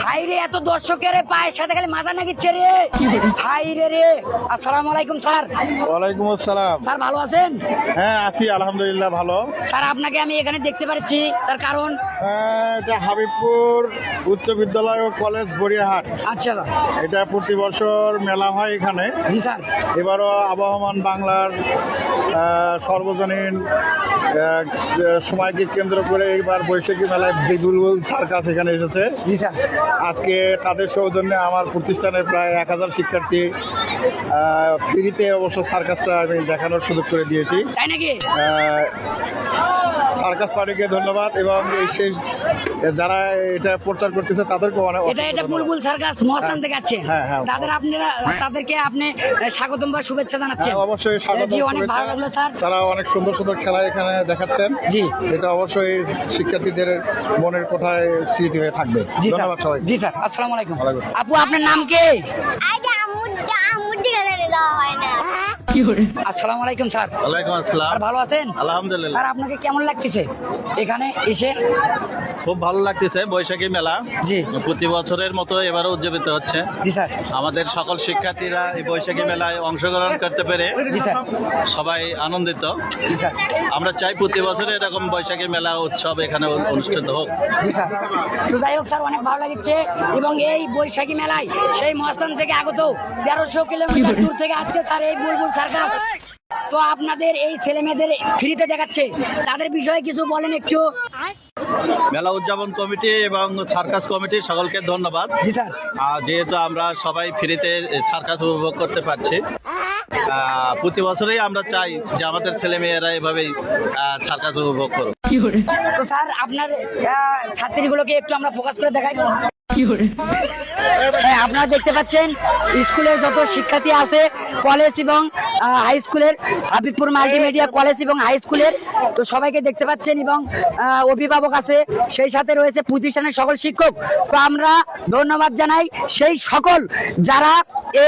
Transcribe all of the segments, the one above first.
High রে, এত দর্শকের পায়ের সাথে খালি মাথা নাকিচ্ছে রে। হাই রে রে। আসসালামু আলাইকুম স্যার। ওয়ালাইকুম আসসালাম। স্যার ভালো আছেন? হ্যাঁ আছি আলহামদুলিল্লাহ ভালো। স্যার আপনাকে আমি এখানে দেখতে পাচ্ছি, তার কারণ এটা হাবিবপুর উচ্চ বিদ্যালয় ও কলেজ গড়িয়াহাট। আচ্ছা এটা প্রতি বছর মেলা হয় এখানে। জি স্যার। এবারও আবহমান বাংলার সর্বজনীন সময়কে কেন্দ্র করে এইবার বৈশাখী মেলায় বুলবুল সার্কাস এখানে এসেছে। জি স্যার। আজকে তাদের সৌজন্যে আমার প্রতিষ্ঠানের প্রায় 1000 শিক্ষার্থী ফ্রিতে অবশ্য সার্কাসটা আমি দেখানোর সুযোগ করে দিয়েছি। তাই নাকি? সার্কাস পার্টিকে ধন্যবাদ এবং এই শেষ যারা এটা প্রচার করতেছে তাদেরকে অনেক এটা বুলবুল সার্কাস মহাস্থান থেকে আছে। হ্যাঁ। তাদেরকে আপনি স্বাগতম বা শুভেচ্ছা জানাচ্ছেন। অবশ্যই স্বাগত। জি অনেক ভালো লাগলো স্যার। তারা অনেক সুন্দর সুন্দর খেলা এখানে দেখাচ্ছেন। জি এটা অবশ্যই শিক্ষার্থীদের মনের কোথায় স্মৃতি হয়ে থাকবে। জি স্যার। ধন্যবাদ সবাই। জি স্যার। আসসালামু আলাইকুম। ওয়ালাইকুম। আপু আপনার নাম কি? আসসালামু আলাইকুম স্যার। ওয়ালাইকুম আসসালাম। স্যার ভালো আছেন? আলহামদুলিল্লাহ স্যার আপনাকে কেমন লাগতেছে এখানে এসে? খুব ভালো লাগতেছে। বৈশাখী মেলা জি প্রতি বছরের মতো এবারও উদযাপিত হচ্ছে। জি স্যার। আমাদের সকল শিক্ষার্থীরা এই বৈশাখী মেলায় অংশগ্রহণ করতে পেরে জি স্যার। সবাই আনন্দিত। জি স্যার। আমরা চাই প্রতি বছরে এরকম বৈশাখী মেলা উৎসব এখানে অনুষ্ঠিত হোক। জি স্যার। তো যাই হোক স্যার, অনেক ভালো লাগছে। এবং এই বৈশাখী মেলায় সেই মহাস্থান থেকে আগত 1300 কিলোমিটার দূর থেকে আজকে স্যার এই বুলবুল সার্কাস। তো আপনাদের এই ছেলে মেয়েদের ফ্রিতে দেখাচ্ছে, তাদের বিষয়ে কিছু বলেন একটু। মেলা উদযাপন কমিটি এবং সার্কাস কমিটি সকলকে ধন্যবাদ। জি স্যার। যেহেতু আমরা সবাই ফ্রিতে সার্কাস উপভোগ করতে পারছি, প্রতি বছরেই আমরা চাই যে আমাদের ছেলে মেয়েরা এভাবেই সার্কাস উপভোগ করুক। তো স্যার আপনার ছাত্রীগুলোকে একটু আমরা ফোকাস করে দেখাই। হ্যাঁ, আপনারা দেখতে পাচ্ছেন স্কুলের যত শিক্ষার্থী আছে, কলেজ এবং হাই স্কুলের, হাবিবপুর মাল্টিমিডিয়া কলেজ এবং হাই স্কুলের, তো সবাইকে দেখতে পাচ্ছেন এবং অভিভাবক আছে, সেই সাথে রয়েছে প্রতিষ্ঠানের সকল শিক্ষক। তো আমরা ধন্যবাদ জানাই সেই সকল যারা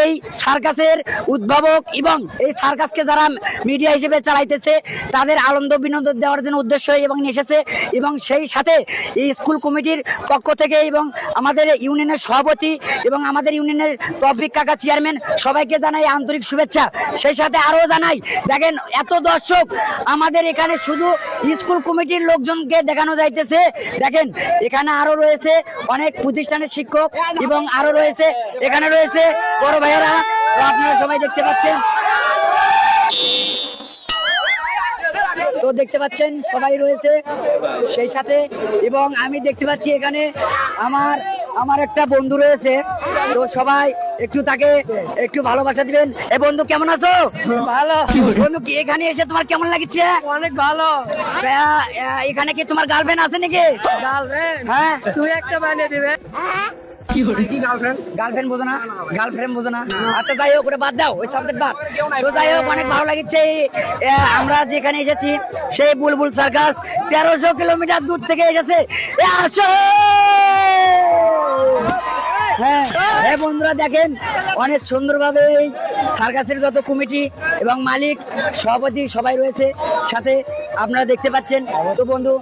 এই সার্কাসের উদ্ভাবক এবং এই সার্কাসকে যারা মিডিয়া হিসেবে চালাইতেছে, তাদের আনন্দ বিনোদন দেওয়ার জন্য উদ্দেশ্য এবং নিয়ে এসেছে। এবং সেই সাথে এই স্কুল কমিটির পক্ষ থেকে এবং আমাদের ইউনিয়নের সভাপতি এবং আমাদের ইউনিয়নের তৌফিক কাকা চেয়ারম্যান, সবাইকে জানাই আন্তরিক শুভেচ্ছা। সেই সাথে আরও জানাই, দেখেন এত দর্শক আমাদের এখানে শুধু স্কুল কমিটির লোকজনকে দেখানো যাইতেছে, দেখেন এখানে আরও রয়েছে অনেক প্রতিষ্ঠানের শিক্ষক এবং আরও রয়েছে এখানে রয়েছে বড় ভাইয়েরা। তো আপনারা সবাই দেখতে পাচ্ছেন, তো দেখতে পাচ্ছেন সবাই রয়েছে সেই সাথে। এবং আমি দেখতে পাচ্ছি এখানে আমার একটা বন্ধু রয়েছে, তো সবাই একটু তাকে একটু ভালোবাসা দিবেন। এ বন্ধু কেমন আছো? ভালো। বন্ধু কি এখানে এসে তোমার কেমন লাগছে? অনেক ভালো। এখানে কি তোমার গার্লফ্রেন্ড আছে নাকি? গার্লফ্রেন্ড? হ্যাঁ, তুই একটা বানিয়ে দিবে। গার্লফ্রেন্ড বোঝো না? গার্লফ্রেন্ড বোঝো না? আচ্ছা যাই হোক, ওটা বাদ দাও, ওই সাবজেক্ট বাদ। তো যাই হোক, অনেক ভালো লাগছে। আমরা যেখানে এসেছি সেই বুলবুল সার্কাস 1300 কিলোমিটার দূর থেকে এসেছে। আসো। হ্যাঁ বন্ধুরা, দেখেন অনেক সুন্দরভাবে এই সার্কাসের যত কমিটি এবং মালিক সভাপতি সবাই রয়েছে সাথে, আপনারা দেখতে পাচ্ছেন। তো বন্ধু,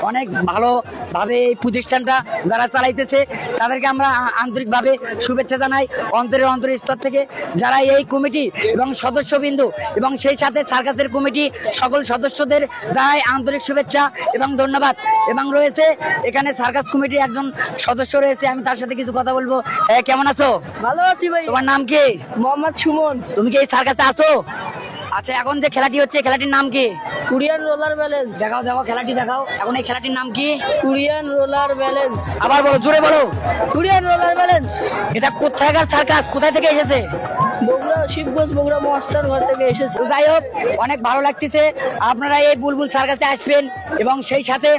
অনেক ভালোভাবে এই প্রতিষ্ঠানটা যারা চালাইতেছে তাদেরকে আমরা আন্তরিকভাবে শুভেচ্ছা জানাই অন্তরের স্তর থেকে। যারা এই কমিটি এবং সদস্যবিন্দু এবং সেই সাথে সার্কাসের কমিটি সকল সদস্যদের জানাই আন্তরিক শুভেচ্ছা এবং ধন্যবাদ। এবং রয়েছে এখানে সার্কাস কমিটির একজন সদস্য রয়েছে, আমি তার সাথে কিছু কথা বলবো। কেমন আছো? ভালো আছি ভাই। তোমার নাম কি? মোহাম্মদ সুমন। তুমি কি এই সার্কাসে আছো? আচ্ছা, এখন যে খেলাটি হচ্ছে, খেলাটির নাম কি? Korean roller balance. দেখাও খেলাটি দেখাও। এখন এই খেলাটির নাম কি? Korean roller balance. আবার বলো, জোরে বলো। Korean roller balance. এটা কোথায়কার সার্কাস, কোথায় থেকে এসেছে? বগুড়া, শিবগঞ্জ বগুড়া মহাস্থান ঘর থেকে এসেছে। যাই হোক, অনেক ভালো লাগতেছে। আপনারা এই বুলবুল সার্কাসে আসবেন এবং সেই সাথে